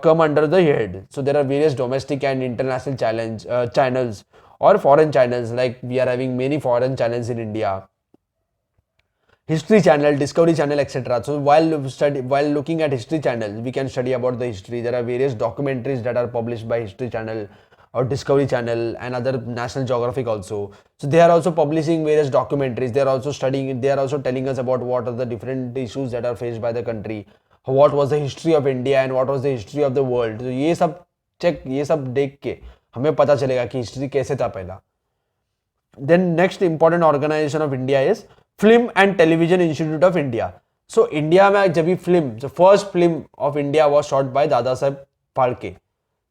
[SPEAKER 2] come under the head. So there are various domestic and international channels or foreign channels. Like we are having many foreign channels in India. History channel, Discovery channel, etc. So while looking at history channel, we can study about the history. There are various documentaries that are published by history channel. or Discovery Channel and other National Geographic also. So they are also publishing various documentaries. They are also studying, they are also telling us about what are the different issues that are faced by the country, what was the history of India and what was the history of the world. So ये सब देख के हमें पता चलेगा कि history कैसे था पहला. Then next important organization of India is Film and Television Institute of India. So India में जब भी film, the first film of India was shot by Dada Saheb Phalke.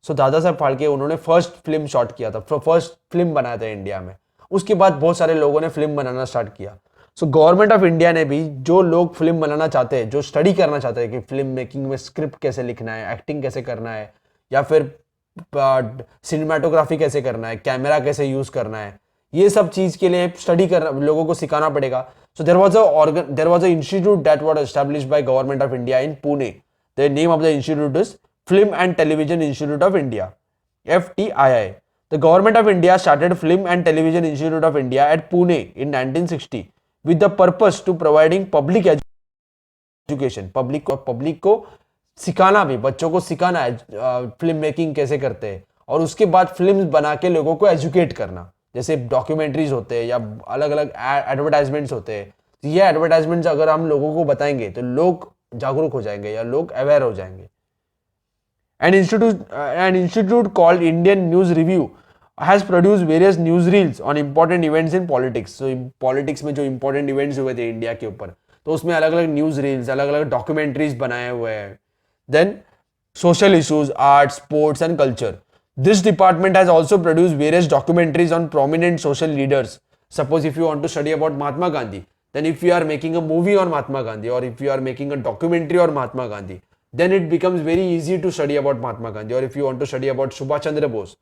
[SPEAKER 2] So Dada Saheb Phalke उन्होंने first film shot किया था, first film बनाया था इंडिया में. उसके बाद बहुत सारे लोगों ने film बनाना start किया. So गवर्नमेंट ऑफ इंडिया ने भी जो लोग फिल्म बनाना चाहते हैं, जो स्टडी करना चाहते हैं कि फिल्म मेकिंग में स्क्रिप्ट कैसे लिखना है, एक्टिंग कैसे करना है, या फिर सिनेमाटोग्राफी कैसे करना है, कैमरा कैसे यूज करना है, ये सब चीज के लिए स्टडी करना, लोगों को सिखाना पड़ेगा. So there was a institute that was established by government of India in Pune. The name of the institute is film and television institute of India, FTII. The government of India started film and television institute of India at Pune in 1960 with the purpose to providing public education. Public को सिखाना, भी बच्चों को सिखाना है film making कैसे करते हैं, और उसके बाद फिल्म बना के लोगों को एजुकेट करना. जैसे डॉक्यूमेंट्रीज होते हैं या अलग अलग एडवर्टाइजमेंट होते हैं. ये एडवर्टाइजमेंट्स अगर हम लोगों को बताएंगे तो लोग जागरूक हो जाएंगे या लोग अवेयर हो जाएंगे. An institute called Indian News Review has produced various news reels on important events in politics. So politics में जो important events हुए थे इंडिया के ऊपर, तो उसमें अलग अलग न्यूज रील्स, अलग अलग डॉक्यूमेंट्रीज बनाए हुए हैं. Then social issues, arts, sports and culture. This department has also produced various documentaries on prominent social leaders. Suppose if you want to study about Mahatma Gandhi, then if you are making a movie on Mahatma Gandhi or if you are making a documentary on Mahatma Gandhi, then it becomes very easy to study about Mahatma Gandhi. Or if you want to study about Subhash Chandra Bose,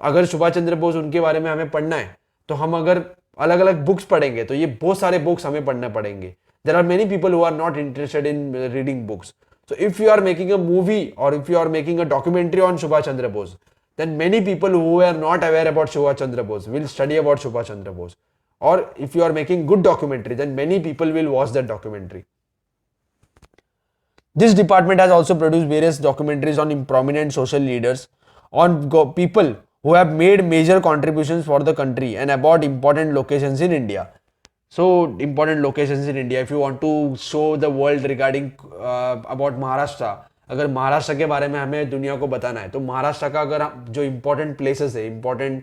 [SPEAKER 2] अगर सुभाष चंद्र बोस उनके बारे में हमें पढ़ना है तो हम अगर अलग अलग बुक्स पढ़ेंगे तो ये बहुत सारे बुक्स हमें पढ़ने पड़ेंगे. There are many people who are not interested in reading books. So if you are making a movie or if you are making a documentary on Subhash Chandra Bose, then many people who are not aware about Subhash Chandra Bose will study about Subhash Chandra Bose. Or if you are making good documentary, then many people will watch that documentary. This department has also produced various documentaries on prominent social leaders, on people who have made major contributions for the country and about important locations in India. So important locations in India, if you want to show the world regarding about Maharashtra, अगर महाराष्ट्र के बारे में हमें दुनिया को बताना है तो महाराष्ट्र का अगर जो important places है, important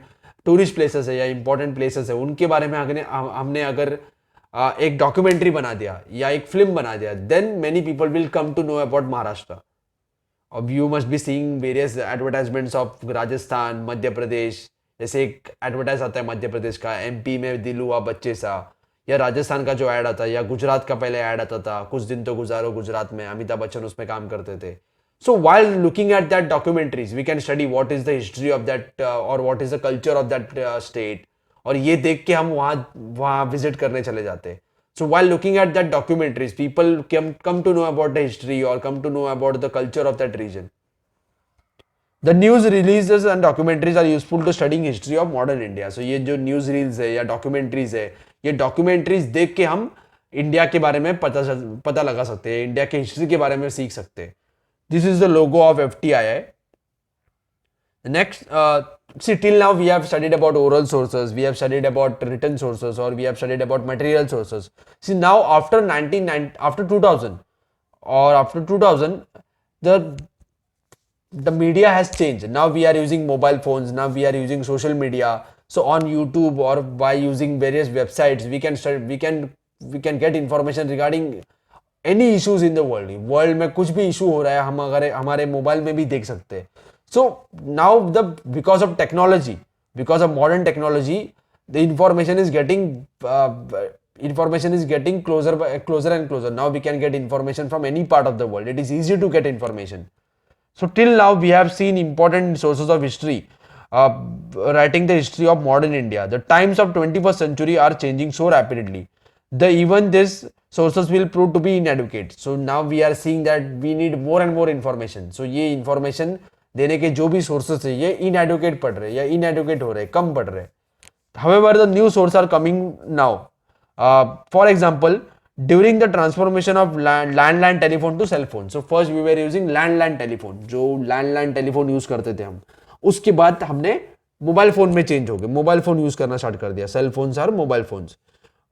[SPEAKER 2] tourist places है या important places है, उनके बारे में हमने अगर एक डॉक्यूमेंट्री बना दिया या एक फिल्म बना दिया, then many people will come to know about Maharashtra. You must be seeing various advertisements of Rajasthan, Madhya Pradesh. जैसे एक एडवर्टाइज आता है मध्य प्रदेश का, MP में दिल हुआ बच्चे सा, या राजस्थान का जो ऐड आता है, या गुजरात का पहले ऐड आता था, कुछ दिन तो गुजारो गुजरात में, अमिताभ बच्चन उसमें काम करते थे. So while looking at that documentaries, we can study what is the history of that or what is the culture of that state. और ये देख के हम वहाँ विजिट करने चले जाते हैं. So while looking at that documentaries, people come to know about the history or come to know about the culture of that region. The news releases and documentaries are useful to studying history of modern India. So ये जो news reels है या documentaries है, ये documentaries देख के हम India के बारे में पता लगा सकते हैं, इंडिया के हिस्ट्री के बारे में सीख सकते हैं. This is the logo of FTII. Next, see, till now we have studied about oral sources, we have studied about written sources, or we have studied about material sources. See, now after 2000, the media has changed. Now we are using mobile phones, now we are using social media. So on YouTube or by using various websites, we can get information regarding any issues in the world. World में कुछ भी issue हो रहा है, हम अगर हमारे mobile में भी देख सकते हैं. So now because of technology, because of modern technology, the information is getting closer and closer. Now we can get information from any part of the world. It is easy to get information. So till now we have seen important sources of history, writing the history of modern India. The times of 21st century are changing so rapidly. Even these sources will prove to be inadequate. So now we are seeing that we need more and more information. So ये information देने के जो भी sources है ये inadequate पढ़ रहे या इनएडुकेट हो रहे, कम पढ़ रहे. However, the new sources are coming now. For example, during the transformation of landline telephone to cell phone. So first we were using landline telephone, जो landline telephone यूज करते थे हम. उसके बाद हमने मोबाइल फोन में चेंज हो गए, मोबाइल फोन यूज करना स्टार्ट कर दिया, सेल फोन्स और मोबाइल फोन्स।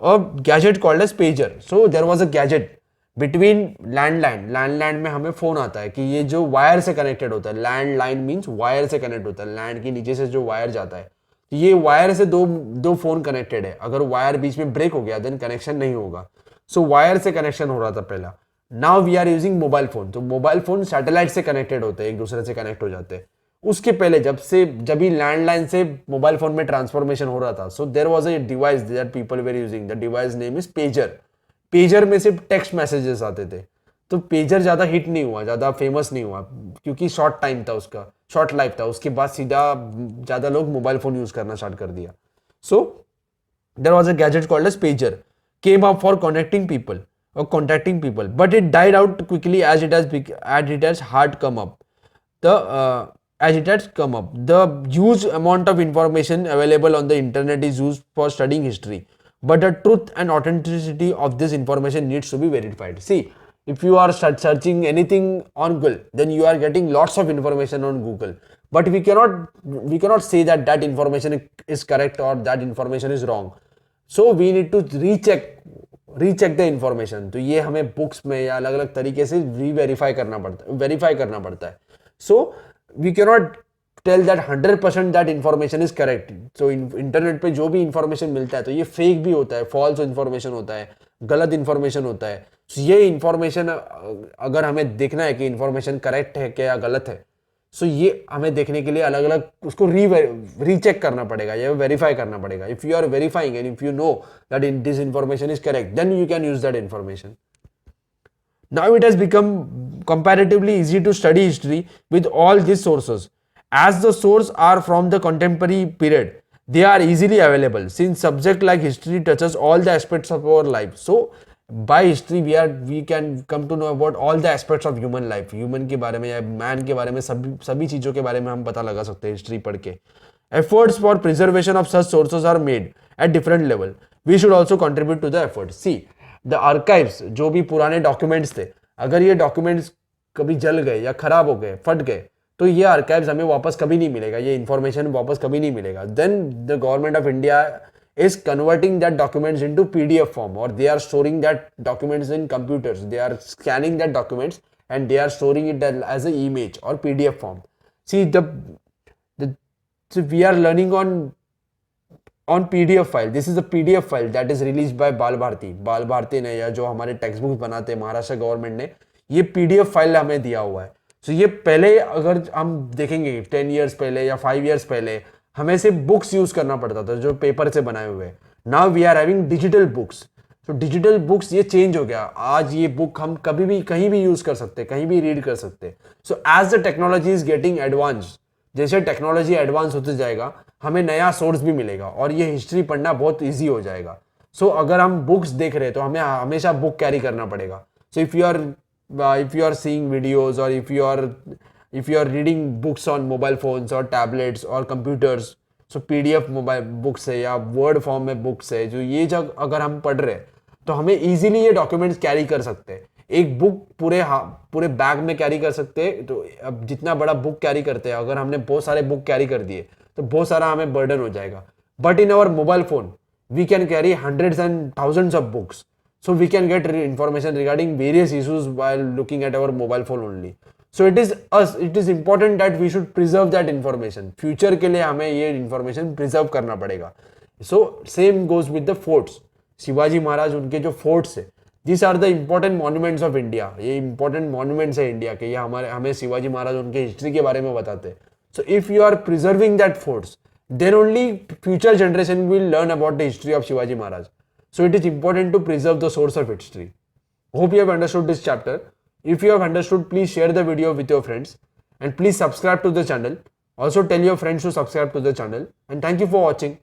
[SPEAKER 2] और gadget called as pager, so there was a gadget between landline, landline में हमें फोन आता है कि ये जो वायर से कनेक्टेड होता है, लैंडलाइन मींस वायर से कनेक्ट होता है, लैंड के नीचे से जो वायर जाता है, ये वायर से दो दो फोन कनेक्टेड है, अगर वायर बीच में ब्रेक हो गया देन कनेक्शन नहीं होगा। सो वायर से कनेक्शन हो रहा था पहला। Now we are using mobile phone, तो मोबाइल फोन सैटेलाइट से कनेक्टेड होते हैं, एक दूसरे से कनेक्ट हो जाते हैं। उसके पहले जब भी लैंडलाइन से मोबाइल फोन में ट्रांसफॉर्मेशन हो रहा था, so there was a device that people were using, the device name is pager. Pager में सिर्फ टेक्स्ट मैसेजेस आते थे, तो पेजर ज्यादा हिट नहीं हुआ, ज्यादा फेमस नहीं हुआ, क्योंकि शॉर्ट टाइम था उसका, शॉर्ट लाइफ था। उसके बाद सीधा ज्यादा लोग मोबाइल फोन यूज करना स्टार्ट कर दिया। So there was a gadget called as pager, came up for connecting people or contacting people, but it died out quickly as it has hard come up. The as it has come up, the huge amount of information available on the internet is used for studying history, but the truth and authenticity of this information needs to be verified. See, if you are searching anything on Google, then you are getting lots of information on Google, but we cannot say that that information is correct or that information is wrong. So we need to recheck the information. तो ये हमें books में या अलग अलग तरीके से verify करना पड़ता है। So we can not tell that 100% that information is correct. So internet पे जो भी इंफॉर्मेशन मिलता है तो ये फेक भी होता है, फॉल्स इंफॉर्मेशन होता है, गलत इंफॉर्मेशन होता है। so ये इंफॉर्मेशन अगर हमें देखना है कि इंफॉर्मेशन करेक्ट है क्या या गलत है, सो ये हमें देखने के लिए अलग अलग उसको रीचेक करना पड़ेगा या वेरीफाई करना पड़ेगा। If you are verifying and if you know that this information is correct, then you can use that information. Now it has become comparatively easy to study history with all these sources, as the source are from the contemporary period. They are easily available since subject like history touches all the aspects of our life. So by history we can come to know about all the aspects of human life, human के बारे में या man के बारे में सभी चीजों के बारे में हम पता लगा सकते हैं हिस्ट्री पढ़ के। Efforts for preservation of such sources are made at different level. We should also contribute to the effort. See, the archives, जो भी पुराने डॉक्यूमेंट्स थे, अगर ये डॉक्यूमेंट्स कभी जल गए या खराब हो गए, फट गए, तो ये आर्काइव्स हमें वापस कभी नहीं मिलेगा, ये इंफॉर्मेशन वापस कभी नहीं मिलेगा। Then the government of India is converting that documents into PDF form, or they are storing that documents in computers. They are scanning that documents and they are storing it as an image or PDF form. See, so we are learning on PDF file. This is a PDF file that is released by बाल भारती ने या जो हमारे text books बनाते हैं Maharashtra government ने, ये PDF file हमें दिया हुआ है। सो ये पहले अगर हम देखेंगे 10 years पहले या 5 years पहले हमें सिर्फ बुक्स यूज करना पड़ता था जो पेपर से बनाए हुए। Now we are having digital books. तो डिजिटल बुक्स ये चेंज हो गया, आज ये बुक हम कभी भी कहीं भी यूज कर सकते, कहीं भी रीड कर सकते। So as the technology is getting advance, जैसे टेक्नोलॉजी एडवांस होते जाएगा हमें नया सोर्स भी मिलेगा और ये हिस्ट्री पढ़ना बहुत ईजी हो जाएगा। सो अगर हम बुक्स देख रहे हैं तो हमें हमेशा बुक कैरी करना पड़ेगा। So if you are seeing videos or if you are reading books on mobile phones or tablets or computers, so PDF mobile books है या वर्ड फॉर्म में बुक्स है, जो ये जब अगर हम पढ़ रहे हैं तो हमें इजीली ये डॉक्यूमेंट्स कैरी कर सकते हैं। एक बुक पूरे बैग में कैरी कर सकते हैं। तो अब जितना बड़ा बुक कैरी करते हैं, अगर हमने बहुत सारे बुक कैरी कर दिए तो बहुत सारा हमें बर्डन हो जाएगा। But in our mobile phone we can carry hundreds and thousands of books. So we can get information regarding various issues while looking at our mobile phone only. So it is important that we should preserve that information. Future के लिए हमें ये information preserve करना पड़ेगा। So same goes with the forts. Shivaji Maharaj उनके जो forts है, these are the important monuments of India. ये important monuments है इंडिया के, ये हमें शिवाजी महाराज उनके हिस्ट्री के बारे में बताते हैं। So if you are preserving that forts, then only future generation will learn about the history of Shivaji Maharaj. So it is important to preserve the source of history. Hope you have understood this chapter. If you have understood, please share the video with your friends and please subscribe to the channel. Also tell your friends to subscribe to the channel, and thank you for watching.